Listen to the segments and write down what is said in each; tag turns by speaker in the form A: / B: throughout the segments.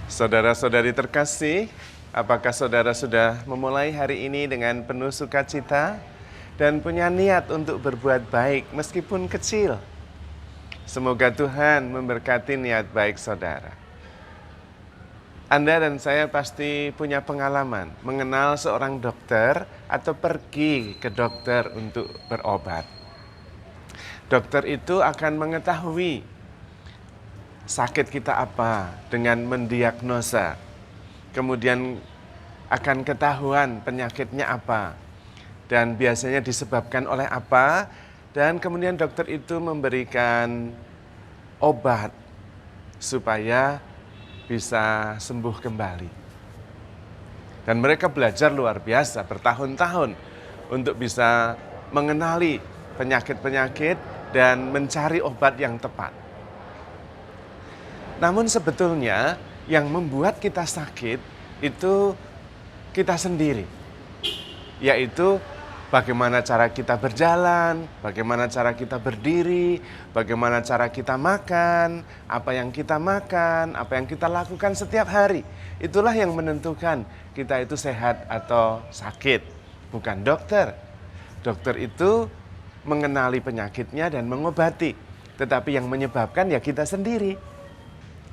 A: Saudara-saudari terkasih, apakah saudara sudah memulai hari ini dengan penuh sukacita dan punya niat untuk berbuat baik meskipun kecil? Semoga Tuhan memberkati niat baik saudara. Anda dan saya pasti punya pengalaman mengenal seorang dokter atau pergi ke dokter untuk berobat. Dokter itu akan mengetahui sakit kita apa dengan mendiagnosa. Kemudian akan ketahuan penyakitnya apa dan biasanya disebabkan oleh apa, dan kemudian dokter itu memberikan obat supaya bisa sembuh kembali. Dan mereka belajar luar biasa bertahun-tahun untuk bisa mengenali penyakit-penyakit dan mencari obat yang tepat. Namun sebetulnya yang membuat kita sakit itu kita sendiri, yaitu bagaimana cara kita berjalan, bagaimana cara kita berdiri, bagaimana cara kita makan, apa yang kita lakukan setiap hari. Itulah yang menentukan kita itu sehat atau sakit, bukan dokter. Dokter itu mengenali penyakitnya dan mengobati, tetapi yang menyebabkan ya kita sendiri.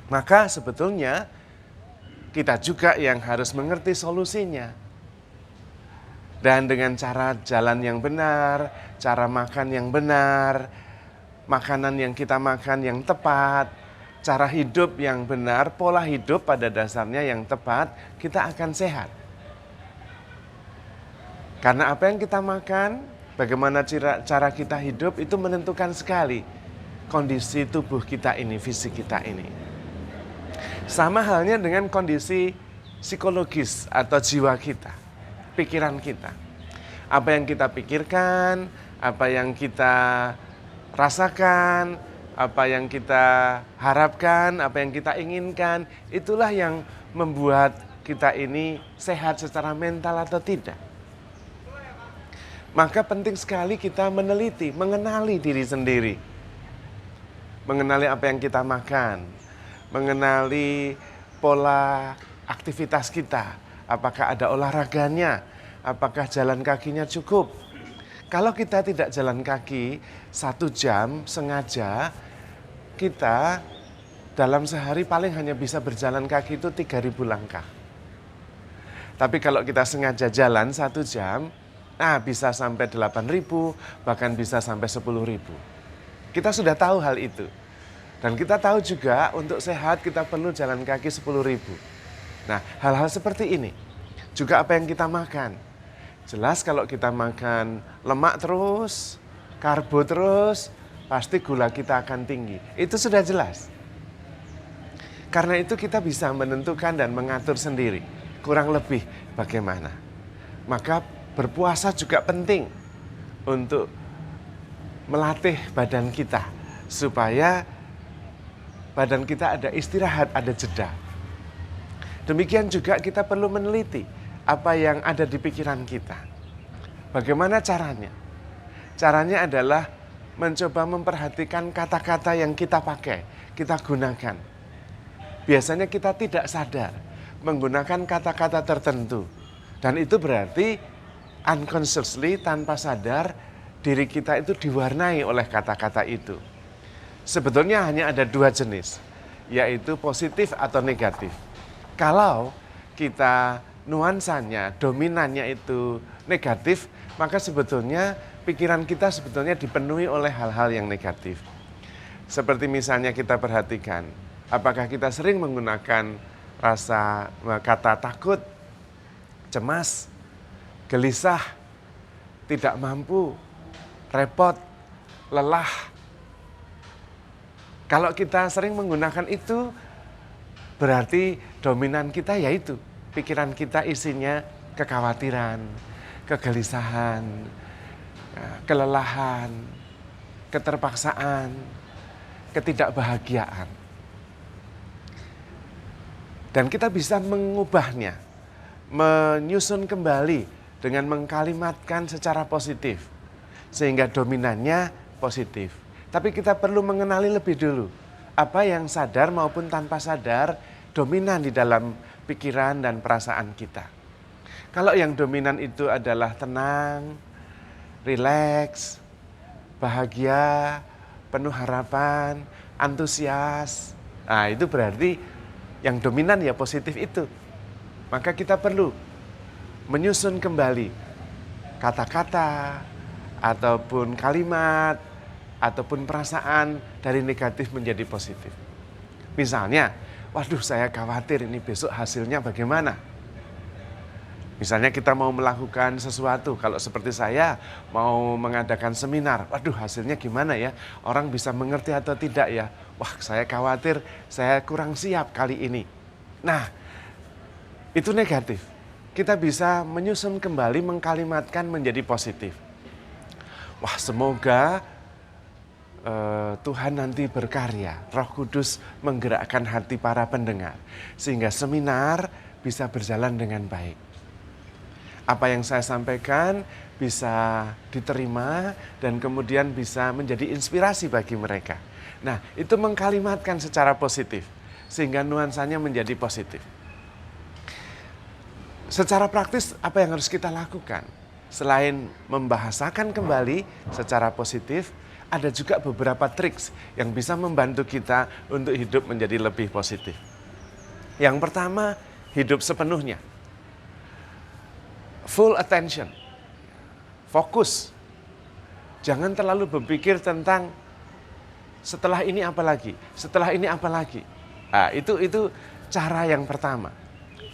A: Maka sebetulnya kita juga yang harus mengerti solusinya. Dan dengan cara jalan yang benar, cara makan yang benar, makanan yang kita makan yang tepat, cara hidup yang benar, pola hidup pada dasarnya yang tepat, kita akan sehat. Karena apa yang kita makan, bagaimana cara kita hidup itu menentukan sekali kondisi tubuh kita ini, fisik kita ini. Sama halnya dengan kondisi psikologis atau jiwa kita, pikiran kita. Apa yang kita pikirkan, apa yang kita rasakan, apa yang kita harapkan, apa yang kita inginkan, itulah yang membuat kita ini sehat secara mental atau tidak. Maka penting sekali kita meneliti, mengenali diri sendiri. Mengenali apa yang kita makan, mengenali pola aktivitas kita, apakah ada olahraganya, apakah jalan kakinya cukup. Kalau kita tidak jalan kaki 1 jam sengaja, kita dalam sehari paling hanya bisa berjalan kaki itu 3.000 langkah. Tapi kalau kita sengaja jalan 1 jam, bisa sampai 8.000, bahkan bisa sampai 10.000. Kita sudah tahu hal itu. Dan kita tahu juga untuk sehat kita perlu jalan kaki 10.000. Nah, hal-hal seperti ini. Juga apa yang kita makan. Jelas kalau kita makan lemak terus, karbo terus, pasti gula kita akan tinggi. Itu sudah jelas. Karena itu kita bisa menentukan dan mengatur sendiri. Kurang lebih bagaimana. Maka berpuasa juga penting untuk melatih badan kita. Supaya badan kita ada istirahat, ada jeda. Demikian juga kita perlu meneliti apa yang ada di pikiran kita. Bagaimana caranya? Caranya adalah mencoba memperhatikan kata-kata yang kita pakai, kita gunakan. Biasanya kita tidak sadar menggunakan kata-kata tertentu. Dan itu berarti unconsciously, tanpa sadar, diri kita itu diwarnai oleh kata-kata itu. Sebetulnya hanya ada 2 jenis, yaitu positif atau negatif. Kalau kita nuansanya, dominannya itu negatif, maka sebetulnya pikiran kita sebetulnya dipenuhi oleh hal-hal yang negatif. Seperti misalnya kita perhatikan, apakah kita sering menggunakan kata takut, cemas, gelisah, tidak mampu, repot, lelah. Kalau kita sering menggunakan itu, berarti dominan kita yaitu pikiran kita isinya kekhawatiran, kegelisahan, kelelahan, keterpaksaan, ketidakbahagiaan. Dan kita bisa mengubahnya, menyusun kembali dengan mengkalimatkan secara positif, sehingga dominannya positif. Tapi kita perlu mengenali lebih dulu apa yang sadar maupun tanpa sadar dominan di dalam pikiran dan perasaan kita. Kalau yang dominan itu adalah tenang, rileks, bahagia, penuh harapan, antusias. Nah, itu berarti yang dominan ya positif itu. Maka kita perlu menyusun kembali kata-kata, ataupun kalimat, ataupun perasaan dari negatif menjadi positif. Misalnya, waduh saya khawatir ini besok hasilnya bagaimana. Misalnya kita mau melakukan sesuatu, kalau seperti saya mau mengadakan seminar, waduh hasilnya gimana ya, orang bisa mengerti atau tidak ya, wah saya khawatir saya kurang siap kali ini. Nah, itu negatif. Kita bisa menyusun kembali, mengkalimatkan menjadi positif. Wah semoga Tuhan nanti berkarya, Roh Kudus menggerakkan hati para pendengar, sehingga seminar bisa berjalan dengan baik. Apa yang saya sampaikan bisa diterima dan kemudian bisa menjadi inspirasi bagi mereka. Nah, itu mengkalimatkan secara positif, sehingga nuansanya menjadi positif. Secara praktis, apa yang harus kita lakukan? Selain membahasakan kembali secara positif, ada juga beberapa triks yang bisa membantu kita untuk hidup menjadi lebih positif. Yang pertama, hidup sepenuhnya. Full attention. Fokus. Jangan terlalu berpikir tentang setelah ini apa lagi, setelah ini apa lagi. Nah, itu cara yang pertama.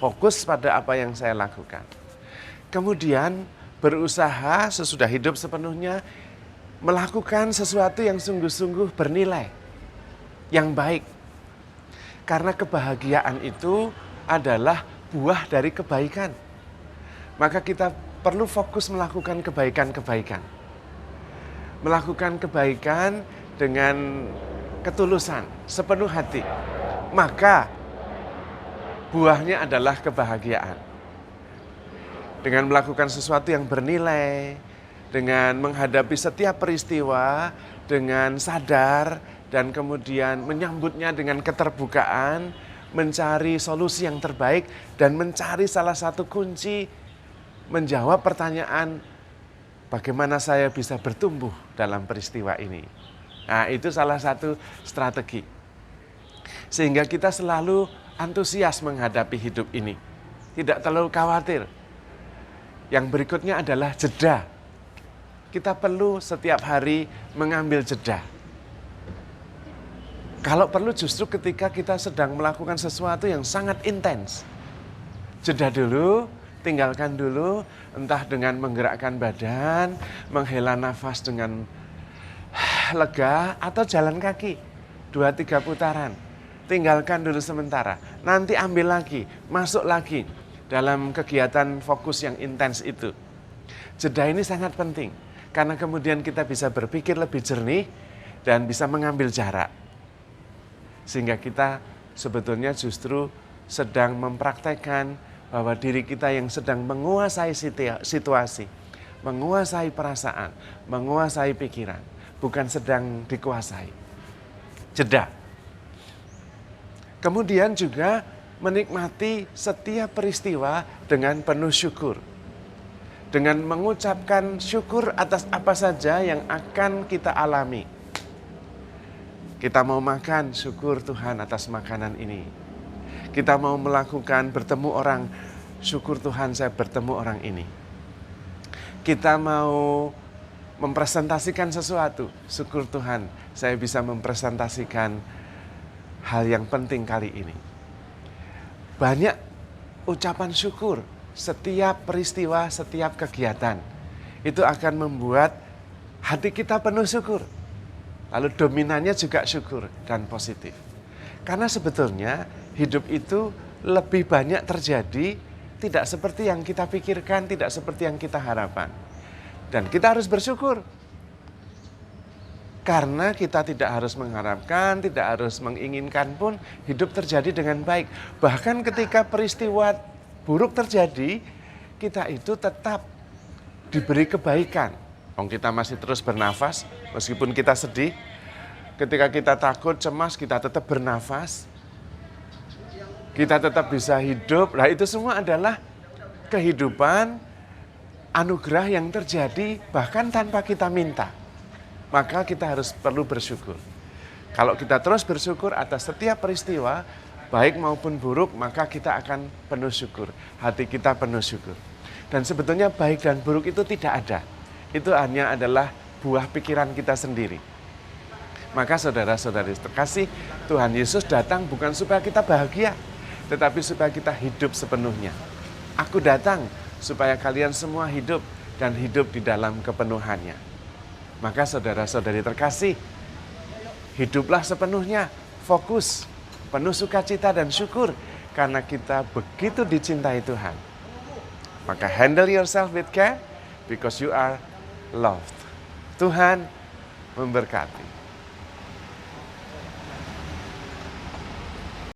A: Fokus pada apa yang saya lakukan. Kemudian berusaha sesudah hidup sepenuhnya melakukan sesuatu yang sungguh-sungguh bernilai, yang baik. Karena kebahagiaan itu adalah buah dari kebaikan. Maka kita perlu fokus melakukan kebaikan-kebaikan. Melakukan kebaikan dengan ketulusan, sepenuh hati. Maka buahnya adalah kebahagiaan. Dengan melakukan sesuatu yang bernilai, dengan menghadapi setiap peristiwa dengan sadar dan kemudian menyambutnya dengan keterbukaan, mencari solusi yang terbaik dan mencari salah satu kunci menjawab pertanyaan bagaimana saya bisa bertumbuh dalam peristiwa ini. Nah, itu salah satu strategi. Sehingga kita selalu antusias menghadapi hidup ini. Tidak terlalu khawatir. Yang berikutnya adalah jeda. Kita perlu setiap hari mengambil jeda. Kalau perlu justru ketika kita sedang melakukan sesuatu yang sangat intens. Jeda dulu, tinggalkan dulu, entah dengan menggerakkan badan, menghela nafas dengan lega, atau jalan kaki 2-3 putaran. Tinggalkan dulu sementara, nanti ambil lagi, masuk lagi dalam kegiatan fokus yang intens itu. Jeda ini sangat penting, karena kemudian kita bisa berpikir lebih jernih dan bisa mengambil jarak. Sehingga kita sebetulnya justru sedang mempraktekkan bahwa diri kita yang sedang menguasai situasi, menguasai perasaan, menguasai pikiran, bukan sedang dikuasai. Jeda. Kemudian juga menikmati setiap peristiwa dengan penuh syukur. Dengan mengucapkan syukur atas apa saja yang akan kita alami. Kita mau makan, syukur Tuhan atas makanan ini. Kita mau melakukan bertemu orang, syukur Tuhan saya bertemu orang ini. Kita mau mempresentasikan sesuatu, syukur Tuhan saya bisa mempresentasikan hal yang penting kali ini. Banyak ucapan syukur setiap peristiwa, setiap kegiatan. Itu akan membuat hati kita penuh syukur. Lalu dominannya juga syukur dan positif. Karena sebetulnya hidup itu lebih banyak terjadi tidak seperti yang kita pikirkan, tidak seperti yang kita harapkan. Dan kita harus bersyukur. Karena kita tidak harus mengharapkan, tidak harus menginginkan pun hidup terjadi dengan baik. Bahkan ketika peristiwa buruk terjadi, kita itu tetap diberi kebaikan. Kita masih terus bernafas, meskipun kita sedih. Ketika kita takut, cemas, kita tetap bernafas. kita tetap bisa hidup. Nah, itu semua adalah kehidupan anugerah yang terjadi bahkan tanpa kita minta. Maka kita harus perlu bersyukur. Kalau kita terus bersyukur atas setiap peristiwa, baik maupun buruk, maka kita akan penuh syukur. Hati kita penuh syukur. Dan sebetulnya baik dan buruk itu tidak ada. Itu hanya adalah buah pikiran kita sendiri. Maka saudara-saudari terkasih, Tuhan Yesus datang bukan supaya kita bahagia, tetapi supaya kita hidup sepenuhnya. Aku datang supaya kalian semua hidup dan hidup di dalam kepenuhannya. Maka saudara-saudari terkasih, hiduplah sepenuhnya, fokus, penuh sukacita dan syukur, karena kita begitu dicintai Tuhan. Maka handle yourself with care, because you are loved. Tuhan memberkati.